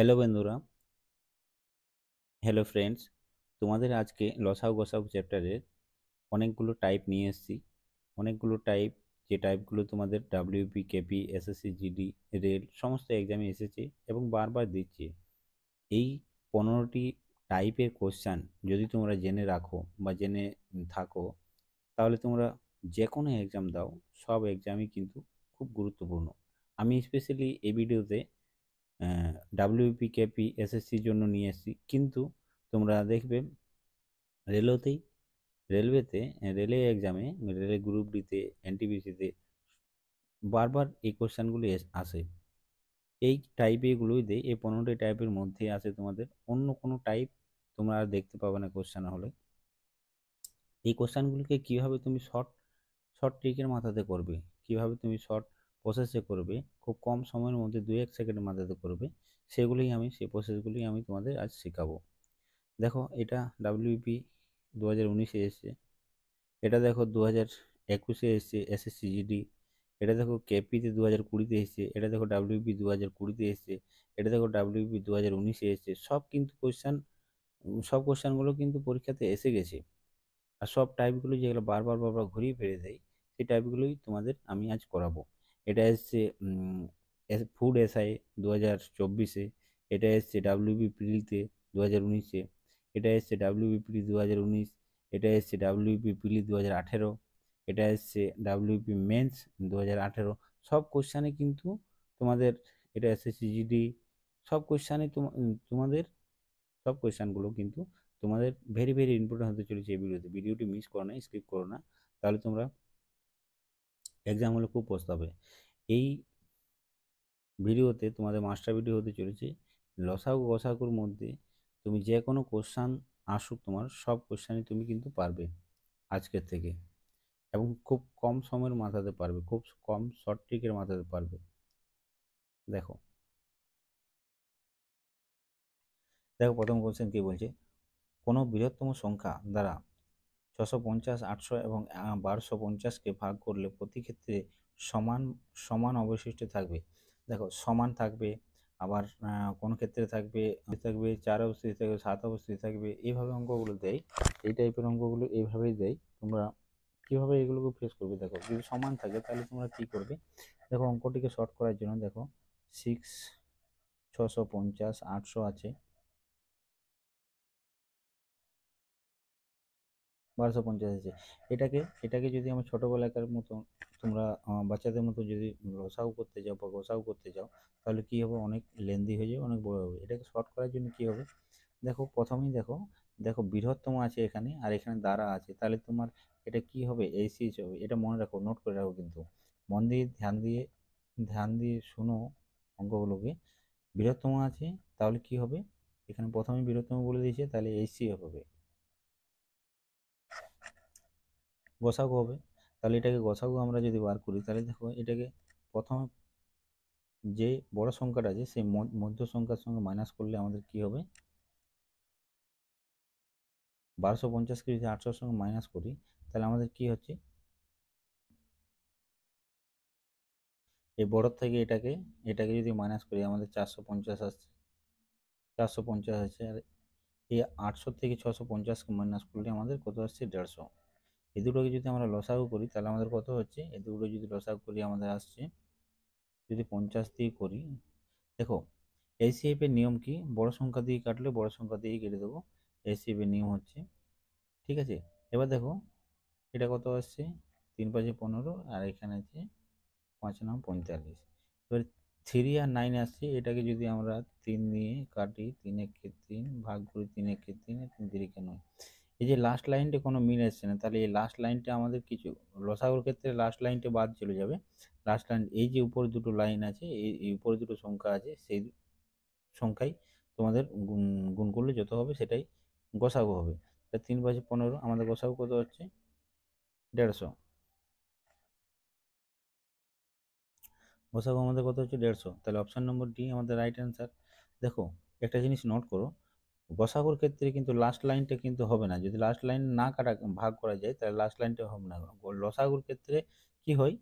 Hello বন্ধুরা, hello friends. তোমাদের আজকে লসাগু গসাগু চ্যাপ্টারের অনেকগুলো টাইপ নিয়ে এসেছি। অনেকগুলো টাইপ, যে টাইপগুলো তোমাদের WP, KP, SSC, GD, rail সমস্ত এক্সামে এসেছে এবং বারবার দিচ্ছে। এই 15টি টাইপের কোশ্চান যদি তোমরা জেনে রাখো বা জেনে থাকো, তাহলে তোমরা যে কোনো এক্সাম দাও, সব এক্সামই কিন্তু খুব গুরুত্বপূর্ণ। আমি স্পেশালি এই ভিডিওতে ডাব্লিউপি, কেপি, এসএসসির জন্য নিয়ে এসেছি, কিন্তু তোমরা দেখবে রেলওতেই রেলওয়েতে রেলওয়ে এক্সামে, রেলওয়ে গ্রুপ ডিতে, এনটিপিসিতে বারবার এই কোশ্চেনগুলি আসে। এই টাইপেরগুলোই দেয়, এই 15টি টাইপের মধ্যে আছে তোমাদের অন্য কোনো টাইপ তোমরা আর দেখতে পাবে না কোশ্চেন হলে। এই কোশ্চেনগুলিকে কীভাবে তুমি শর্ট শর্ট ট্রিকের মাথাতে করবে, কীভাবে তুমি শর্ট প্রসেসে করবে, খুব কম সময়ের মধ্যে 2-1 সেকেন্ডের মাথাতে করবে, সেই প্রসেসগুলি আমি তোমাদের আজ শেখাবো। দেখো, এটা ডাব্লিউপি 2019-এ এসছে। এটা দেখো 2021-এ এসছে এসএসসি জিডি। এটা দেখো কেপিতে 2020-তে এসছে। এটা দেখো ডাব্লিউপি 2020-তে এসছে। এটা দেখো ডাব্লিউপি 2019-এ এসছে। সব কোশ্চেনগুলো কিন্তু পরীক্ষাতে এসে গেছে। আর সব টাইপগুলো যেগুলো বারবার বারবার ঘুরিয়ে ফিরে দেয়, সেই টাইপগুলোই তোমাদের আমি আজ করাবো। এটা এসছে ফুড এসআই 2024-এ। এটা এসছে ডাব্লিউবি প্রিলিতে 2019-এ। এটা এসছে ডাব্লিউবি প্রিলি 2019। এটা এসছে ডাব্লিউবি প্রিলি 2018। এটা এসছে ডাব্লিউবি মেন্স 2018। সব কোশ্চানে কিন্তু তোমাদের, এটা এসএসসি জিডি, সব কোশ্চানে তোমাদের সব কোয়েশ্চানগুলো কিন্তু তোমাদের ভেরি ভেরি ইম্পর্টেন্ট হতে চলেছে। এই ভিডিওটি মিস করো না, স্কিপ করো না, তাহলে তোমরা এক্সাম হলে খুব পস্তাবে। এই ভিডিওতে তোমাদের মাস্টার ভিডিও হতে চলেছে। লসাগু গসাগুর মধ্যে তুমি যে কোনো কোশ্চান আসুক, তোমার সব কোশ্চানই তুমি কিন্তু পারবে আজকের থেকে, এবং খুব কম সময়ের মাথাতে পারবে, খুব কম শর্ট ট্রিকের মাথাতে পারবে। দেখো দেখো প্রথম কোশ্চেন কি বলছে, কোনো বৃহত্তম সংখ্যা দ্বারা 650, 800 এবং 1250-কে ভাগ করলে প্রতি ক্ষেত্রে সমান সমান অবশিষ্ট থাকবে। দেখো, সমান থাকবে, আবার কোনো ক্ষেত্রে থাকবে থাকবে 4 অবস্থিতি থাকবে, 7 অবস্থিতি থাকবে, এইভাবে অঙ্কগুলো দেয়। এই টাইপের অঙ্কগুলো এইভাবেই দেয়। তোমরা কীভাবে এগুলোকে ফেস করবে, দেখো যদি সমান থাকে তাহলে তোমরা কী করবে। দেখো, অঙ্কটিকে শর্ট করার জন্য দেখো 6, 650, 800 আছে, 1250 আছে। এটাকে যদি আমি ছোটোবেলাকার মতো, তোমরা বাচ্চাদের মতো যদি লসাগু করতে যাও বা গোসাগু করতে যাও, তাহলে কী হবে, অনেক লেন্দি হয়ে যাবে, অনেক বড় হবে। এটাকে শর্ট করার জন্য কী হবে, দেখো প্রথমেই দেখো দেখো বৃহত্তম আছে এখানে, আর এখানে দ্বারা আছে, তাহলে তোমার এটা কি হবে, এইচএস হবে। এটা মনে রাখো, নোট করে রাখো, কিন্তু মন দিয়ে ধ্যান দিয়ে শুনো অঙ্কগুলোকে। বৃহত্তম আছে, তাহলে কি হবে, এখানে প্রথমে বৃহত্তম বলে দিয়েছে, তাহলে এইচসি হবে, গোসাগু হবে। তাহলে এটাকে গোসাগু আমরা যদি বার করি, তাহলে দেখো এটাকে প্রথমে যে বড় সংখ্যাটা আছে সেই মধ্য সংখ্যার সঙ্গে মাইনাস করলে আমাদের কি হবে, 1250-কে যদি 800-র সঙ্গে মাইনাস করি, তাহলে আমাদের কি হচ্ছে, এই বড়োর থেকে এটাকে এটাকে যদি মাইনাস করি, আমাদের 450 আসছে, 450 আছে। আর এই 800 থেকে 650-কে মাইনাস করলে আমাদের কত আসছে, 150। এই দুটোকে যদি আমরা লসাগু করি, তাহলে আমাদের কত হচ্ছে, এই দুটো যদি লসাগু করি আমাদের আসছে, যদি 50 দিয়ে করি, দেখো এইচসিএফ এর নিয়ম কি, বড় সংখ্যা দিয়ে কাটলে বড় সংখ্যা দিয়েই কেটে দেবো। এইচসিএফ এর নিয়ম হচ্ছে, ঠিক আছে। এবার দেখো এটা কত আসছে, 3×5 = 15, আর এখানে আছে 5×9 = 45। এবার 3 আর 9 আসছে, এটাকে যদি আমরা 3 দিয়ে কাটি, 3×1=3, ভাগ করি 3×1=3, 3×3=9। এই যে লাস্ট লাইনটা কোনো মিল আসছে না, তাহলে এই লাস্ট লাইনটা আমাদের কিছু, লসাগুর ক্ষেত্রে লাস্ট লাইনটা বাদ চলে যাবে। লাস্ট লাইন, এই যে উপরে দুটো লাইন আছে, এই উপরে দুটো সংখ্যা আছে, সেই সংখ্যাই তোমাদের গুণ গুণ করলে যত হবে সেটাই গোসাগু হবে। তা 3×15, আমাদের গোসাগু কত হচ্ছে, 150। গোসাগু আমাদের কত হচ্ছে, 150। তাহলে অপশান নম্বর ডি আমাদের রাইট অ্যান্সার। দেখো, একটা জিনিস নোট করো, গোসাগুর ক্ষেত্রে কিন্তু লাস্ট লাইনটা কিন্তু হবে না, যদি লাস্ট লাইন না কাটা ভাগ করা যায়, তাহলে লাস্ট লাইনটা হবে না। লসাগুর ক্ষেত্রে কি হয়,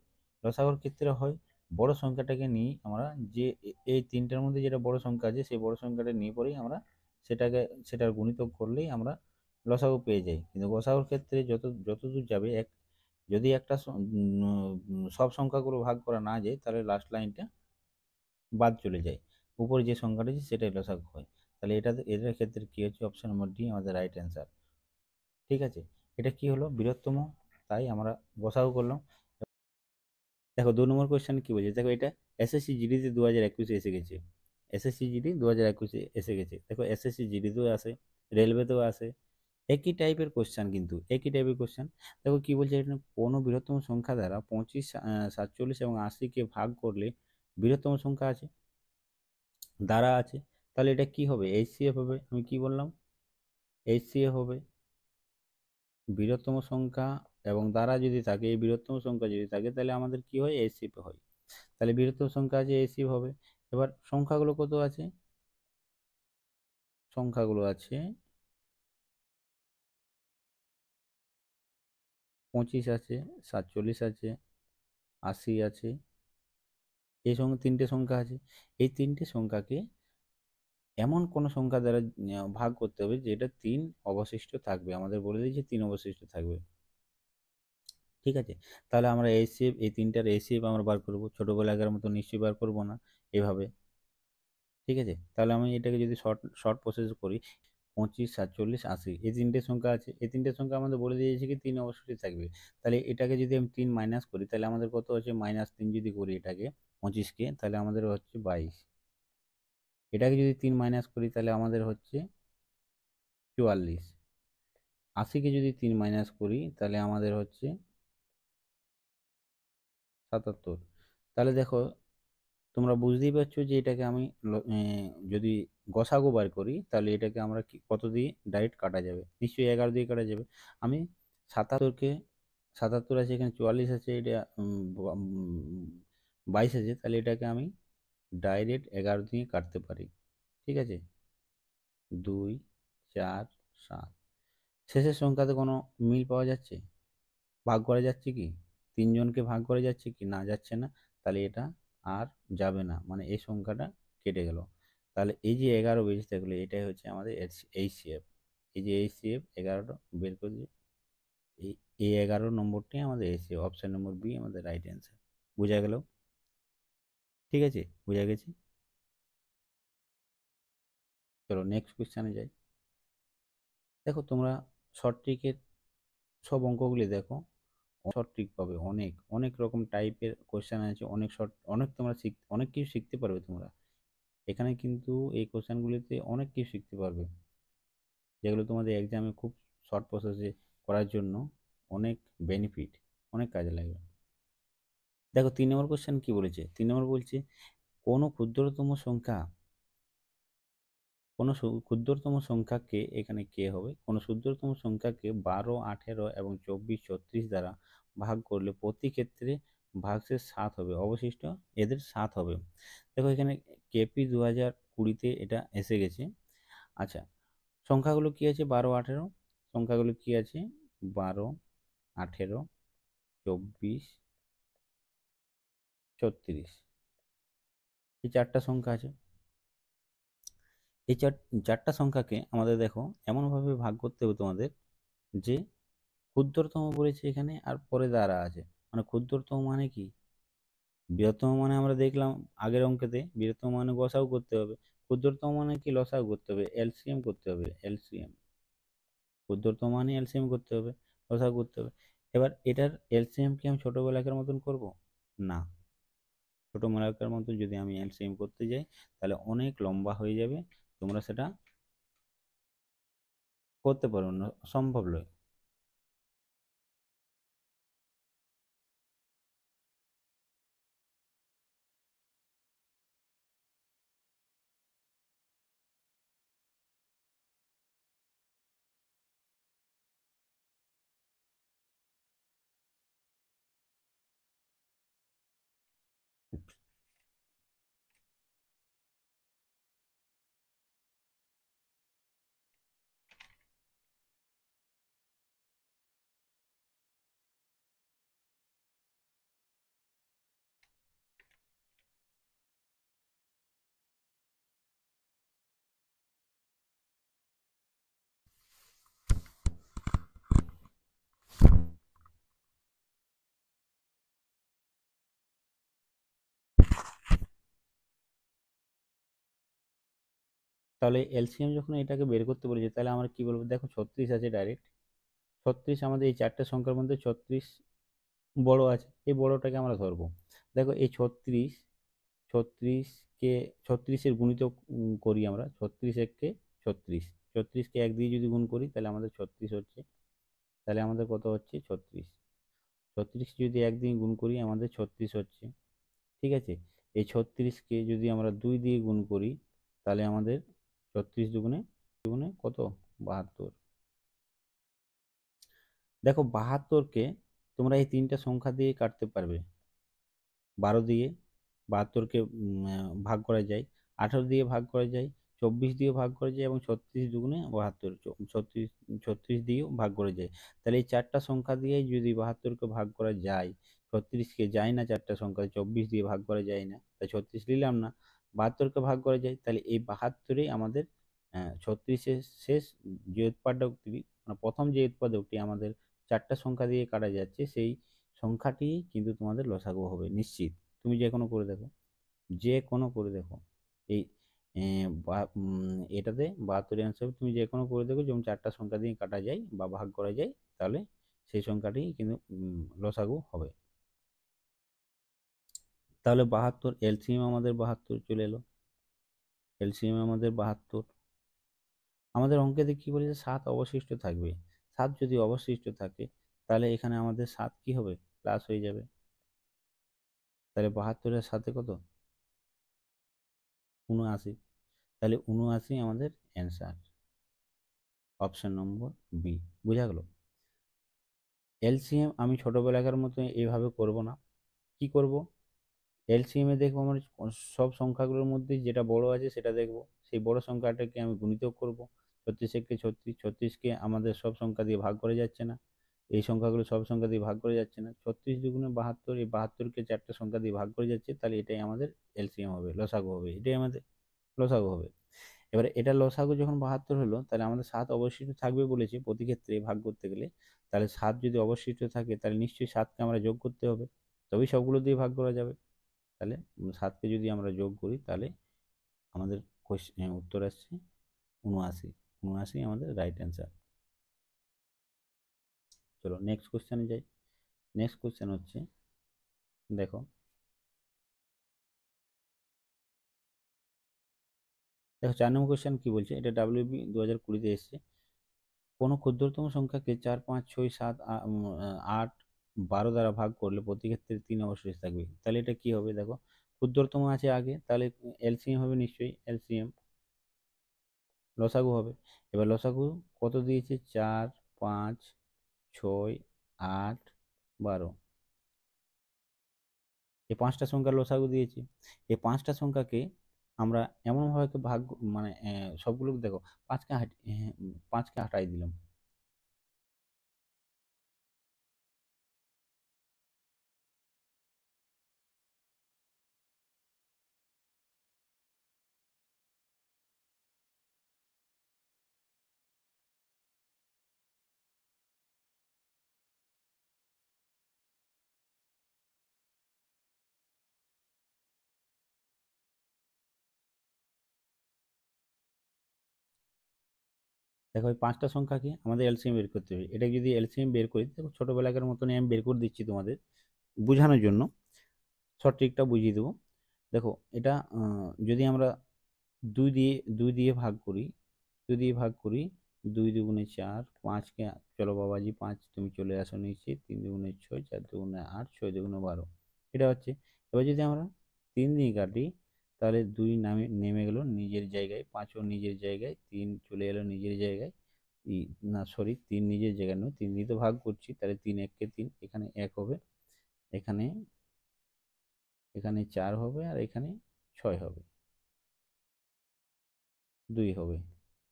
লসাগুর ক্ষেত্রে হয় বড় সংখ্যাটাকে নিয়ে আমরা যে এই তিনটার মধ্যে যেটা বড় সংখ্যা আছে সেই বড় সংখ্যাটা নিয়ে পরেই আমরা সেটাকে সেটার গুণিতক করলেই আমরা লসাগু পেয়ে যাই। কিন্তু গসাগুর ক্ষেত্রে যতদূর যাবে যদি একটা সব সংখ্যাগুলো ভাগ করা না যায় তাহলে লাস্ট লাইনটা বাদ চলে যায়, উপরে যে সংখ্যাটা আছে সেটাই লসাগু হয়। তাহলে এটার ক্ষেত্রে কি হচ্ছে, অপশন নম্বর ডি আমাদের রাইট অ্যান্সার। ঠিক আছে, এটা কি হলো বৃহত্তম, তাই আমরা গসাগু করলাম। দেখো 2 নম্বর কোয়েশ্চেন কি বলছে, দেখো এটা এসএসসি জিডিতে 2021 এসে গেছে। এসএসসি জিডি 2021 এসে গেছে, দেখো এসএসসি জিডিতেও আসে, রেলওয়েতেও আসে, একই টাইপের কোশ্চেন, কিন্তু একই টাইপের কোশ্চেন। দেখো কি বলছে এখানে, কোনো বৃহত্তম সংখ্যা দ্বারা 25, 47 এবং 80-কে ভাগ করলে বৃহত্তম সংখ্যা আছে, দ্বারা আছে, তাহলে এটা কি হবে, এইচসিএফ হবে। আমি কি বললাম, এইচসিএফ হবে। বৃহত্তম সংখ্যা এবং দ্বারা যদি থাকে, এই বৃহত্তম সংখ্যা যদি থাকে তাহলে আমাদের কি হয়, এইচসিএফ হয়। তাহলে বৃহত্তম সংখ্যা আছে, এইচসিএফ হবে। এবার সংখ্যাগুলো কত আছে, সংখ্যাগুলো আছে 25 আছে, 47 আছে, 80 আছে, এই সঙ্গে তিনটে সংখ্যা আছে। এই তিনটে সংখ্যাকে এমন কোন সংখ্যা দ্বারা ভাগ করতে হবে যেটা 3 অবশিষ্ট থাকবে, আমাদের বলে দিয়েছে 3 অবশিষ্ট থাকবে। ঠিক আছে, তাহলে আমরা এইচসিএফ, এই তিনটার এইচসিএফ আমরা বার করবো, ছোটবেলাকার মতো নিশ্চয়ই বার করবো না এভাবে। ঠিক আছে, তাহলে আমি এটাকে যদি শর্ট শর্ট প্রসেস করি, 25, 47, 80, এই তিনটে সংখ্যা আছে, এই তিনটে সংখ্যা আমাদের বলে দিয়েছে কি 3 অবশ্যই থাকবে। তাহলে এটাকে যদি আমি 3 মাইনাস করি তাহলে আমাদের কত হচ্ছে, -3 যদি করি এটাকে 25-কে, তাহলে আমাদের হচ্ছে 22। এটাকে যদি 3 মাইনাস করি তাহলে আমাদের হচ্ছে 44। 80-কে যদি 3 মাইনাস করি তাহলে আমাদের হচ্ছে 77। তাহলে দেখো তোমরা বুঝতেই পারছো যে এটাকে আমি যদি গসাগু বার করি তাহলে এটাকে আমরা কত দিয়ে ডাইরেক্ট কাটা যাবে, নিশ্চয়ই 11 দিয়ে কাটা যাবে। আমি 77-কে, 77 আছে এখানে, 44 আছে, এটা 22 আছে, তাহলে এটাকে আমি ডাইরেক্ট 11 দিয়ে কাটতে পারি। ঠিক আছে, 2, 4, 7, শেষের সংখ্যাতে কোনো মিল পাওয়া যাচ্ছে, ভাগ করা যাচ্ছে কি, তিনজনকে ভাগ করা যাচ্ছে কি, না যাচ্ছে না, তাহলে এটা আর যাবে না, মানে এই সংখ্যাটা কেটে গেল। তাহলে এই যে 11 বেঁচে থাকলো, এটাই হচ্ছে আমাদের এইচসিএফ। এই যে এইচসিএফ 11টা বের করে দিয়ে, এই এই 11 নম্বরটাই আমাদের এইচসিএফ, অপশন নম্বর বি আমাদের রাইট অ্যান্সার। বোঝা গেল? ঠিক আছে, বোঝা গেছে। চলো নেক্সট কোয়েশ্চানে যাই। দেখো তোমরা শর্ট ট্রিকের সব অঙ্কগুলি দেখো, শর্ট ট্রিক পাবে, অনেক অনেক রকম টাইপের কোশ্চেন আছে, অনেক শর্ট, অনেক তোমরা অনেক কিছু শিখতে পারবে তোমরা এখানে, কিন্তু এই কোশ্চেনগুলিতে অনেক কিছু শিখতে পারবে, যেগুলো তোমাদের এক্সামে খুব শর্ট প্রসেসে করার জন্য অনেক বেনিফিট, অনেক কাজে লাগবে। দেখো 3 নম্বর কোশ্চেন কি বলেছে, 3 নম্বর বলছে কোনো ক্ষুদ্রতম সংখ্যা, কোনো ক্ষুদ্রতম সংখ্যাকে, এখানে কে হবে, কোনো ক্ষুদ্রতম সংখ্যাকে 12, 18 এবং 24, 36 দ্বারা ভাগ করলে প্রতি ক্ষেত্রে ভাগশেষ 7 হবে, অবশিষ্ট এদের 7 হবে। দেখো এখানে কেপি 2020-তে এটা এসে গেছে। আচ্ছা, সংখ্যাগুলো কি আছে, 12, 18, সংখ্যাগুলো কি আছে, 12, 18, 24, 36, এই চারটা সংখ্যা আছে। এই চারটা সংখ্যাকে আমাদের দেখো এমনভাবে ভাগ করতে হবে তোমাদের, যে ক্ষুদ্রতম বলেছে এখানে আর পরে দ্বারা আছে, মানে ক্ষুদ্রতম মানে কি, বৃহত্তম মানে আমরা দেখলাম আগের অঙ্কেতে, বৃহত্তম মানে গসাগু করতে হবে, ক্ষুদ্রতম মানে কি, লসাগু করতে হবে, এলসিএম করতে হবে, এলসিএম। ক্ষুদ্রতম মানে এলসিএম করতে হবে, লসাগু করতে হবে। এবার এটার এলসিএম কি আমি ছোটবেলাকার মতন করব, না, ছোটবেলাকার মতো যদি আমি এলসিএম করতে যাই তাহলে অনেক লম্বা হয়ে যাবে, তোমরা সেটা করতে পারো না, সম্ভব নয়। তাহলে এলসিএম যখন এটাকে বের করতে বলেছে, তাহলে আমরা কি বলবো? দেখো 36 আছে ডাইরেক্ট। 36 আমাদের এই চারটে সংখ্যার মধ্যে 36 বড় আছে, এই বড়টাকে আমরা ধরবো। দেখো এই 36, 36কে 36-এর গুণিতক করি আমরা। 36 এককে 36, 36কে 1 দিয়ে যদি গুণ করি তাহলে আমাদের 36 হচ্ছে। তাহলে আমাদের কত হচ্ছে? 36। 36 যদি 1 দিয়ে গুণ করি আমাদের 36 হচ্ছে। ঠিক আছে, এই 36কে যদি আমরা 2 দিয়ে গুণ করি তাহলে আমাদের 36 দুগুণে দুগুণে কত? 72। দেখো 72কে তোমরা এই তিনটা সংখ্যা দিয়ে কাটতে পারবে। 12 দিয়ে 72কে ভাগ করা যায়, 18 দিয়ে ভাগ করা যায়, 24 দিয়ে ভাগ করা যায় এবং 36 দুগুণে 72, 36 36 দিয়েও ভাগ করা যায়। তাহলে এই চারটা সংখ্যা দিয়ে যদি 72কে ভাগ করা যায়, 36কে যায় না, চারটা সংখ্যা 24 দিয়ে ভাগ করা যায় না, তাই 36 নিলাম না। 72কে ভাগ করা যায়, তাহলে এই 72ই আমাদের 36-এর শেষ যে উৎপাদকটি, মানে প্রথম যে উৎপাদকটি আমাদের চারটা সংখ্যা দিয়ে কাটা যাচ্ছে, সেই সংখ্যাটি কিন্তু তোমাদের লসাগু হবে নিশ্চিত। তুমি যে কোনো করে দেখো, যে কোনো করে দেখো, এই এটাতে 72 অ্যান্সার তুমি যে কোনো করে দেখো, যেমন চারটা সংখ্যা দিয়ে কাটা যায় বা ভাগ করা যায়, তাহলে সেই সংখ্যাটি কিন্তু লসাগু হবে। তাহলে 72 এলসিএম আমাদের 72 চলে এলো। এলসিএম আমাদের 72। আমাদের অঙ্কেতে কি বলেছে? 7 অবশিষ্ট থাকবে। 7 যদি অবশিষ্ট থাকে তাহলে এখানে আমাদের 7 কি হবে? প্লাস হয়ে যাবে। তাহলে 72-এর সাথে কত? 79। তাহলে 79 আমাদের অ্যান্সার, অপশন নম্বর বি। বোঝা গেল? এলসিএম আমি ছোটবেলাকার মতো এইভাবে করব না। কি করব? এলসিএম এ দেখবো আমার সব সংখ্যাগুলোর মধ্যে যেটা বড় আছে সেটা দেখবো, সেই বড় সংখ্যাটাকে আমি গুণিতক করব। 36-কে 36, 36কে আমাদের সব সংখ্যা দিয়ে ভাগ করে যাচ্ছে না, এই সংখ্যাগুলো সব সংখ্যা দিয়ে ভাগ করে যাচ্ছে না। 36 দুগুণে 72, এই 72কে চারটে সংখ্যা দিয়ে ভাগ করে যাচ্ছে, তাহলে এটাই আমাদের এলসিএম হবে, লসাগু হবে, এটাই আমাদের লসাগু হবে। এবারে এটা লসাগু যখন 72 হলো, তাহলে আমাদের 7 অবশিষ্ট থাকবে বলেছে প্রতি ক্ষেত্রে ভাগ করতে গেলে। তাহলে 7 যদি অবশিষ্ট থাকে তাহলে নিশ্চয়ই 7কে আমরা যোগ করতে হবে, তবেই সবগুলো দিয়ে ভাগ করা যাবে। তাহলে 7কে যদি আমরা যোগ করি তাহলে আমাদের উত্তর আসছে 79। 79 আমাদের রাইট অ্যান্সার। চলো নেক্সট কোশ্চেনে যাই। নেক্সট কোশ্চেন হচ্ছে, দেখো দেখো 4 নম্বর কোশ্চেন কি বলছে, এটা ডাব্লিউবি 2020-তে এসছে। কোনো ক্ষুদ্রতম সংখ্যাকে 4, 5, 6, 7, 8, 12 দ্বারা ভাগ করলে প্রতি ক্ষেত্রে 3 অবশেষ থাকবে। তাহলে এটা কি হবে? দেখো ক্ষুদ্রতম আছে আগে, তাহলে এলসিএম হবে নিশ্চয়ই, এলসিএম লসাগু হবে। এবার লসাগু কত দিয়েছে? 4, 5, 6, 8, 12, এই পাঁচটা সংখ্যার লসাগু দিয়েছে। এই পাঁচটা সংখ্যাকে আমরা এমনভাবে ভাগ, মানে সবগুলো দেখো, 5কে হাটাই দিলাম। দেখো এই পাঁচটা সংখ্যাকে আমাদের এলসিএম বের করতে হবে। এটা যদি এলসিএম বের করি, দেখো ছোটবেলাকার মতনই আমি বের করে দিচ্ছি তোমাদের বোঝানোর জন্য, শর্ট ট্রিকটা বুঝিয়ে দেবো। দেখো এটা যদি আমরা 2 দিয়ে ভাগ করি, 2 দিয়ে ভাগ করি, 2 দুগুণে 4, 5কে, চলো বাবাজি 5 তুমি চলে আসো নিচে, 3 দুগুণে 6, 4 দুগুণে 8, 6 দুগুণে 12, এটা হচ্ছে। এবার যদি আমরা 3 দিয়ে কাটি তাহলে 2 নামে নেমে গেল নিজের জায়গায়, 5ও নিজের জায়গায়, 3 চলে এলো নিজের জায়গায়। না সরি, 3 নিজের জায়গায় নয়, 3 দিয়ে তো ভাগ করছি, তাহলে 3 এককে 3, এখানে 1 হবে, এখানে এখানে 4 হবে, আর এখানে 6 হবে, 2 হবে,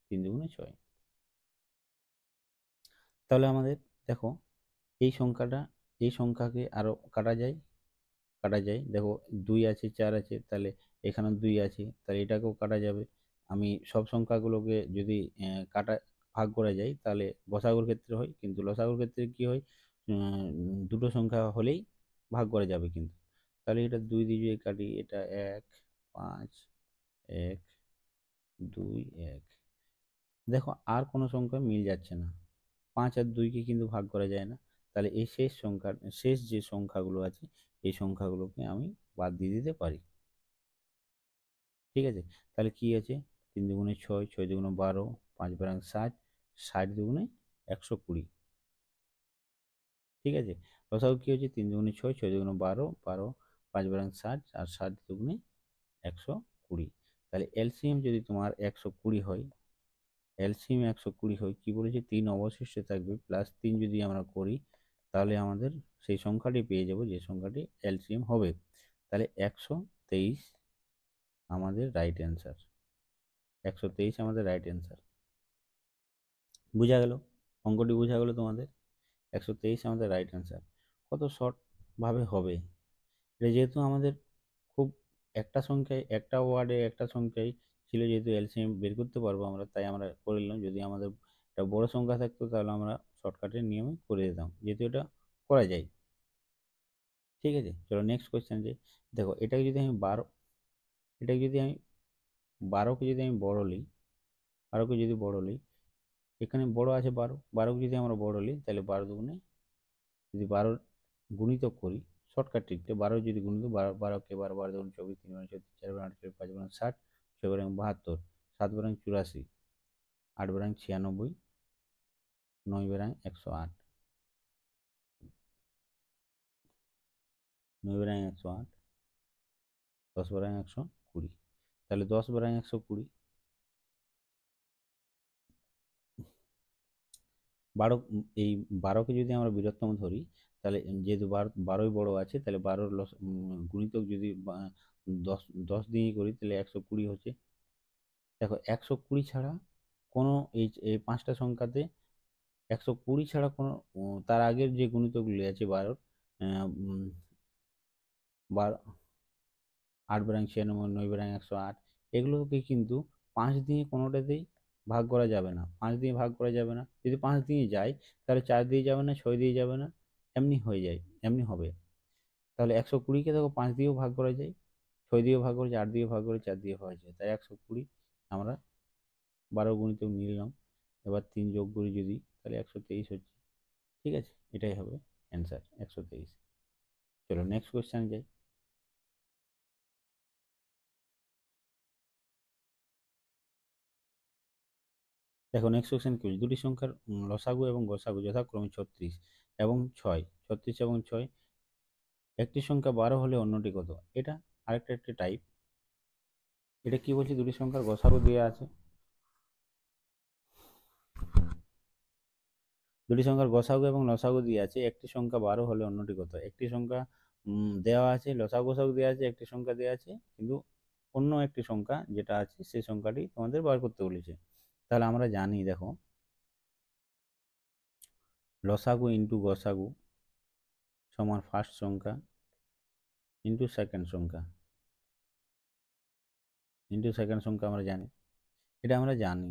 3 দুগুণে 6। তাহলে আমাদের দেখো এই সংখ্যাটা, এই সংখ্যাকে আরো কাটা যায়, কাটা যায়। দেখো 2 আছে, 4 আছে, তাহলে এখানে 2 আছে, তাহলে এটাকেও কাটা যাবে। আমি সব সংখ্যাগুলোকে যদি কাটা ভাগ করা যায় তাহলে গসাগুর ক্ষেত্রে হয়, কিন্তু লসাগুর ক্ষেত্রে কি হয়? দুটো সংখ্যা হলেই ভাগ করা যাবে কিন্তু। তাহলে এটা 2 দিয়ে যদি কাটি, এটা 1, 5, 1, 2 1। দেখো আর কোনো সংখ্যা মিল যাচ্ছে না, 5 আর 2কে কিন্তু ভাগ করা যায় না। তাহলে এই শেষ যে সংখ্যাগুলো আছে এই সংখ্যাগুলোকে আমি বাদ দিয়ে দিতে পারি। ঠিক আছে, তাহলে কি আছে, 3 দুগুণে 6, 6 দুগুণে 12, 5 বারাং 60, 60 দুগুণে 120। ঠিক আছে, লসাগু কি হচ্ছে, 3 দুগুণে 6, 6 দুগুণে 12, 12, 5 বারাং 60 আর 60 দুগুণে 120। তাহলে এলসিএম যদি তোমার 120 হয়, এলসিএম 120 হয়, কি বলেছে, 3 অবশিষ্ট থাকবে, প্লাস 3 যদি আমরা করি তাহলে আমাদের সেই সংখ্যাটি পেয়ে যাব যে সংখ্যাটি এলসিএম হবে। তাহলে 123 আমাদের রাইট অ্যান্সার, 123 আমাদের রাইট অ্যান্সার। বোঝা গেল, অঙ্কটি বোঝা গেল তোমাদের, 123 আমাদের রাইট অ্যান্সার। কত শর্টভাবে হবে এটা, যেহেতু আমাদের খুব একটা সংখ্যায়, একটা ওয়ার্ডে একটা সংখ্যায় ছিল, যেহেতু এলসিএম বের করতে পারবো আমরা, তাই আমরা করে নিলাম। যদি আমাদের একটা বড় সংখ্যা থাকতো তাহলে আমরা শর্টকাটের নিয়মে করে দিতাম, যেহেতু এটা করা যায়। ঠিক আছে, চলো নেক্সট কোয়েশ্চেন যে, দেখো এটাকে যদি আমি 12, এটাকে যদি আমি 12কে যদি আমি বড় নিই, 12কে যদি বড় নিই, এখানে বড় আছে 12, 12কে যদি আমরা বড় নিই তাহলে 12 দুগুণে যদি 12 গুণিতক করি, শর্টকাট ট্রিকটা, 12 যদি গুণিত 12কে 12, 12 দুগুণ 24, 3 বারং 36, 4 বারং 48, 5 বারং 60, 6 বারং 72, 7 বারং 84, 8 বারং 96, 9 বারং 108, 9 বারং 108, 10 বারং 120। তাহলে 10 বারং 120, 12, এই 12কে যদি আমরা বৃহত্তম ধরি, তাহলে যেহেতু 12ই বড় আছে, তাহলে 12 গুণিতক যদি 10 10 দিয়ে করি তাহলে 120 হচ্ছে। দেখো 120 ছাড়া কোনো এই পাঁচটা সংখ্যাতে 120 ছাড়া কোনো তার আগের যে গুণিতকগুলি আছে 12, 8 বারাং 96, 9 বারাং 108, এগুলোকে কিন্তু 5 দিয়ে কোনোটাতেই ভাগ করা যাবে না, 5 দিয়ে ভাগ করা যাবে না। যদি 5 দিয়ে যায় তাহলে 4 দিয়ে যাবে না, 6 দিয়ে যাবে না, এমনি হয়ে যায়, এমনি হবে। তাহলে 120কে দেখো 5 দিয়েও ভাগ করা যায়, 6 দিয়েও ভাগ করেছে, 8 দিয়ে ভাগ করে, 4 দিয়ে ভাগ যায়, তাই 120 আমরা 12 গুণিতক নিলাম। এবার 3 যোগ করি যদি, তাহলে 123 হচ্ছে। ঠিক আছে, এটাই হবে অ্যান্সার, 123। চলো নেক্সট কোয়েশ্চেন যাই। দেখো নেক্সট কোয়েশ্চেন কি, দুটি সংখ্যার লসাগু এবং গসাগু যথাক্রমে 36 এবং 6, 36 এবং 6, একটি সংখ্যা 12 হলে অন্যটি কত। এটা আরেকটা একটি টাইপ। এটা কি বলছে, দুটি সংখ্যার গসাগু দেওয়া আছে, দুটি সংখ্যার গসাগু এবং লসাগু দিয়ে আছে, একটি সংখ্যা 12 হলে অন্যটি কত। একটি সংখ্যা দেওয়া আছে, লসাগু গসাগু দেওয়া আছে, একটি সংখ্যা দেওয়া আছে, কিন্তু অন্য একটি সংখ্যা যেটা আছে সেই সংখ্যাটি তোমাদের বার করতে বলেছে। তাহলে আমরা জানি, দেখো লসাগু ইন্টু গসাগু সমান ফার্স্ট সংখ্যা ইন্টু সেকেন্ড সংখ্যা ইন্টু সেকেন্ড সংখ্যা আমরা জানি, এটা আমরা জানি।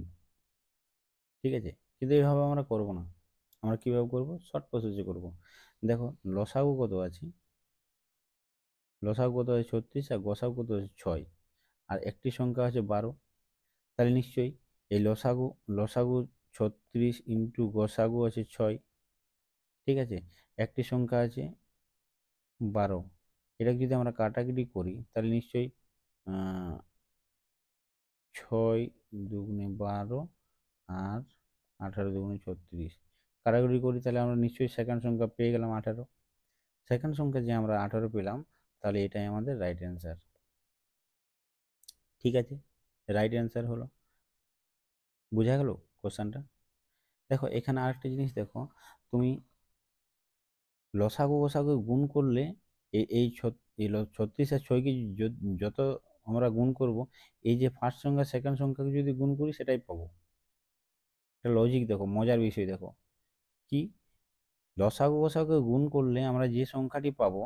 ঠিক আছে, কিন্তু এইভাবে আমরা করব না, আমরা কিভাবে করব, শর্ট প্রসেসে করব। দেখো লসাগু কত আছে, লসাগু কত আছে 36 আর গসাগু কত আছে 6, আর একটি সংখ্যা আছে 12, তাহলে নিশ্চয়ই এই লসাগু, লসাগু 36 ইন্টু গসাগু আছে 6। ঠিক আছে, একটি সংখ্যা আছে 12, এটা যদি আমরা কাটাকাটি করি তাহলে নিশ্চয়ই 6 দুগুণে 12 আর 18 দুগুণে 36, কাটাকুটি করি তাহলে আমরা নিশ্চয়ই সেকেন্ড সংখ্যা পেয়ে গেলাম 18। সেকেন্ড সংখ্যা যে আমরা 18 পেলাম, তাহলে এটাই আমাদের রাইট অ্যান্সার। ঠিক আছে, রাইট অ্যান্সার হলো। বোঝা গেল কোশ্চেনটা। দেখো এখানে আরেকটা জিনিস দেখো, তুমি লসাগু গোসাগু গুণ করলে এই 36 আর 6কে যত আমরা গুণ করব, এই যে ফার্স্ট সংখ্যা সেকেন্ড সংখ্যাকে যদি গুণ করি সেটাই পাবো। এটা লজিক দেখো, মজার বিষয় দেখো কি, লসাগু গোসাগুকে গুণ করলে আমরা যে সংখ্যাটি পাবো,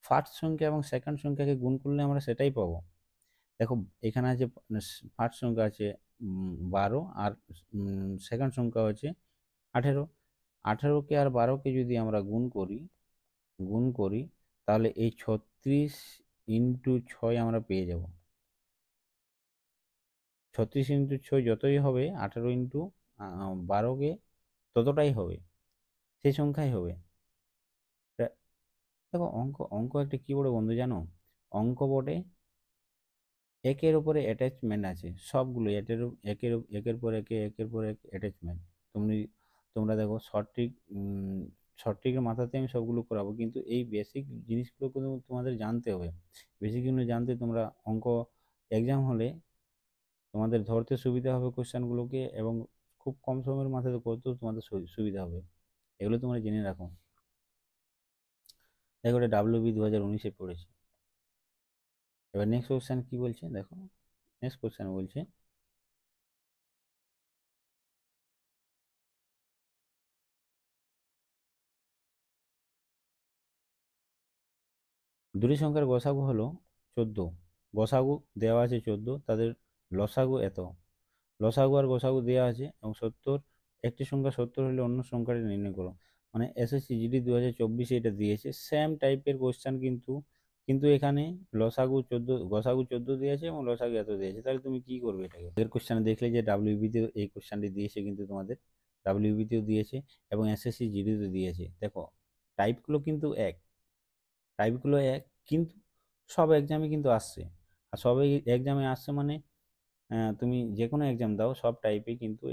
ফার্স্ট সংখ্যা এবং সেকেন্ড সংখ্যাকে গুণ করলে আমরা সেটাই পাবো। দেখো এখানে আছে ফার্স্ট সংখ্যা আছে 12 আর সেকেন্ড সংখ্যা হচ্ছে 18, 18কে আর 12কে যদি আমরা গুণ করি তাহলে এই 36 ইন্টু 6 আমরা পেয়ে যাব, 36 × 6 যতই হবে, 18 × 12 ততটাই হবে, সেই সংখ্যাই হবে। দেখো অঙ্ক অঙ্ক একটা কি বড় বন্ধু জানো, অঙ্ক বোর্ডে একের উপরে অ্যাটাচমেন্ট আছে সবগুলো, একের পর একের পর এক অ্যাটাচমেন্ট। তুমি তোমরা দেখো শর্ট ট্রিকের মাথাতে আমি সবগুলো করাবো, কিন্তু এই বেসিক জিনিসগুলো কিন্তু তোমাদের জানতে হবে। বেসিক জিনিস জানতে তোমরা অঙ্ক এক্সাম হলে তোমাদের ধরতে সুবিধা হবে কোশ্চেনগুলোকে, এবং খুব কম সময়ের মাথায় করতেও তোমাদের সুবিধা হবে। এগুলো তোমরা জেনে রাখো। দেখো এটা WB 2019-এ পড়েছে। এবার নেক্সট কোশ্চেন কি বলছে দেখো, নেক্সট কোশ্চেন বলছে দুটি সংখ্যার গসাগু হলো 14। গসাগু দেওয়া আছে 14, তাদের লসাগু এত। লসাগু আর গসাগু দেওয়া আছে এবং 70, একটি সংখ্যা 70 হলে অন্য সংখ্যাটি নির্ণয় করো। মানে SSC GD 2024 এটা দিয়েছে সেম টাইপের কোশ্চেন, কিন্তু কিন্তু এখানে লসাগু 14, গসাগু 14 দিয়েছে এবং লসাগু এত দিয়েছে। তাহলে তুমি কি করবে এটাকে? এর কোশ্চেন দেখলে যে WBতেও এই কোশ্চেনটি দিয়েছে, কিন্তু তোমাদের WBতেও দিয়েছে এবং SSC GDতেও দিয়েছে। দেখো টাইপগুলো কিন্তু এক, টাইপগুলো এক, কিন্তু সব এক্সামে কিন্তু আসছে। আর সব এক্সামে আসছে মানে তুমি যে কোনো এক্সাম দাও সব টাইপে কিন্তু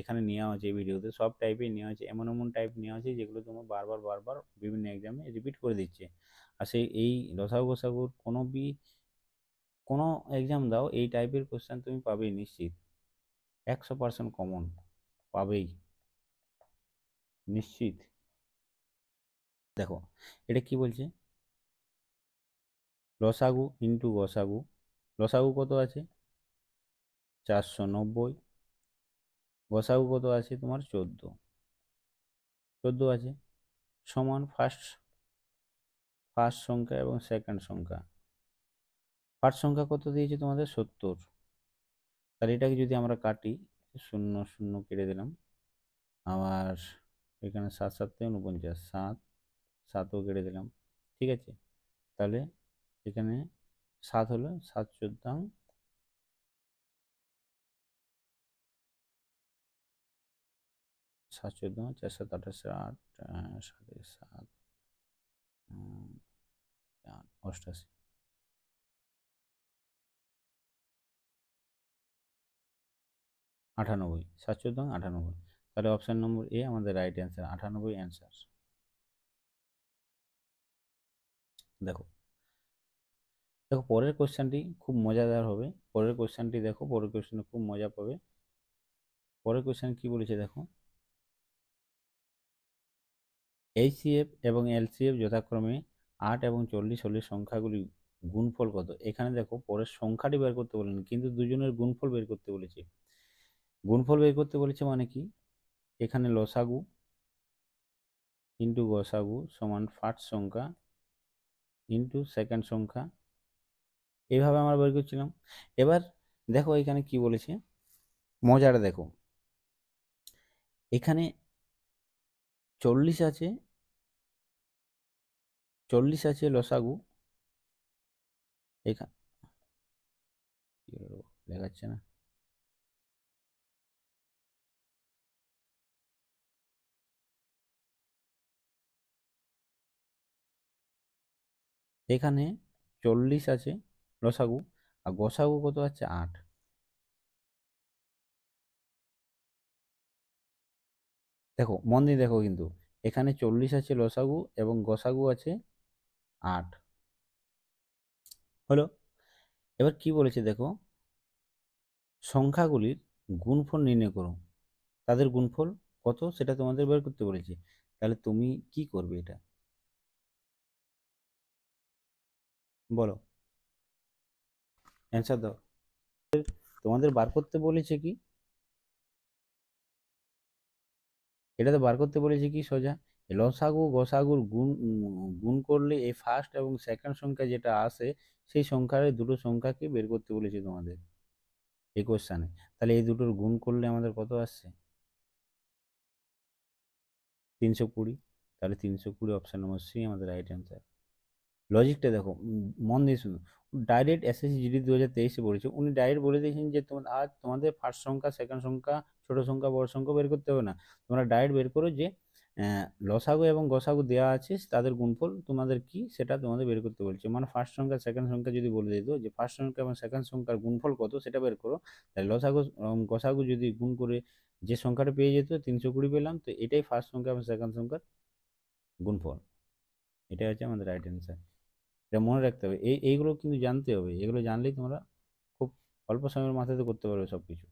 এখানে নেওয়া হয়েছে, এই ভিডিওতে সব টাইপে নেওয়া হয়েছে। এমন এমন টাইপ নেওয়া হয়েছে যেগুলো তোমার বারবার বারবার বিভিন্ন এক্সামে রিপিট করে দিচ্ছে। আর সেই এই লসাগু গোসাগুর কোনো এক্সাম দাও এই টাইপের কোশ্চেন তুমি পাবেই নিশ্চিত, 100% কমন পাবেই নিশ্চিত। দেখো এটা কি বলছে, লসাগু ইন্টু গসাগু। লসাগু কত আছে 490, গসাগু কত আছে তোমার 14, 14 আছে, সমান ফার্স্ট সংখ্যা এবং সেকেন্ড সংখ্যা। ফার্স্ট সংখ্যা কত দিয়েছে তোমাদের 70, তাহলে এটাকে যদি আমরা কাটি, শূন্য শূন্য কেটে দিলাম, আবার এখানে 7 7 49, 7 7ও কেটে দিলাম, ঠিক আছে। তাহলে এখানে 7 হলো 7 14 7 14 4 7 28 8 7 7 88, 98, 7 14 98। তাহলে অপশন নম্বর এ আমাদের রাইট অ্যান্সার, 98 অ্যান্সার। দেখো দেখো পরের কোশ্চেনটি খুব মজাদার হবে। পরের কোশ্চেনটি দেখো, পরের কোশ্চেনে খুব মজা পাবে। পরের কোশ্চেন কি বলেছে দেখো, HCF এবং LCF যথাক্রমে 8 এবং 40 হলে সংখ্যাগুলি গুণফল কত? এখানে দেখো পরের সংখ্যাটি বের করতে বলেন, কিন্তু দুজনের গুণফল বের করতে বলেছে। গুণফল বের করতে বলেছে মানে কি, এখানে লসাগু ইন্টু গসাগু সমান ফার্স্ট সংখ্যা ইন্টু সেকেন্ড সংখ্যা, এইভাবে আমরা বের করছিলাম। এবার দেখো এখানে কি বলেছে, মজাটা দেখো, এখানে 40 আছে, 40 আছে লসাগু, এখানে দেখাচ্ছে না, এখানে 40 আছে লসাগু, আর গসাগু কত আছে 8। দেখো মন দিয়ে দেখো, কিন্তু এখানে 40 আছে লসাগু এবং গসাগু আছে 8 হলো। এবার কি বলেছে দেখো, সংখ্যাগুলির গুণফল নির্ণয় করো। তাদের গুণফল কত সেটা তোমাদের বের করতে বলেছে। তাহলে তুমি কি করবে এটা বলো, অ্যান্সার দাও। তোমাদের বার করতে বলেছে কি, এটা তো বার করতে বলেছে কি সোজা, লসাগু গসাগুর গুণ করলে এই ফার্স্ট এবং সেকেন্ড সংখ্যা যেটা আসে, সেই সংখ্যার দুটো সংখ্যাকে বের করতে বলেছে তোমাদের এই কোশ্চানে। তাহলে এই দুটোর গুণ করলে আমাদের কত আসছে 320। তাহলে 320 অপশন নম্বর সি আমাদের রাইট অ্যান্সার। লজিকটা দেখো, মন দিয়ে শুনো। ডাইরেক্ট এসএসসি জিডি 2023-এ পড়েছে, উনি ডাইরেক্ট বলে দিয়েছেন যে তোমাদের ফার্স্ট সংখ্যা, সেকেন্ড সংখ্যা, ছোট সংখ্যা, বড় সংখ্যা বের করতে হবে না। তোমরা ডাইরেক্ট বের করো যে লসাগু এবং গসাগু দেওয়া আছে, তাদের গুণফল তোমাদের কি সেটা তোমাদের বের করতে বলছে। মানে ফার্স্ট সংখ্যা সেকেন্ড সংখ্যা যদি বলে দিত যে ফার্স্ট সংখ্যা এবং সেকেন্ড সংখ্যার গুণফল কত সেটা বের করো, তাহলে লসাগু এবং গসাগু যদি গুণ করে যে সংখ্যাটা পেয়ে যেত 320 পেলাম, তো এটাই ফার্স্ট সংখ্যা এবং সেকেন্ড সংখ্যার গুণফল। এটাই হচ্ছে আমাদের রাইট অ্যান্সার। এটা মনে রাখতে হবে, এইগুলো কিন্তু জানতে হবে, এগুলো জানলেই তোমরা খুব অল্প সময়ের মাথাতে করতে পারবে সব কিছু।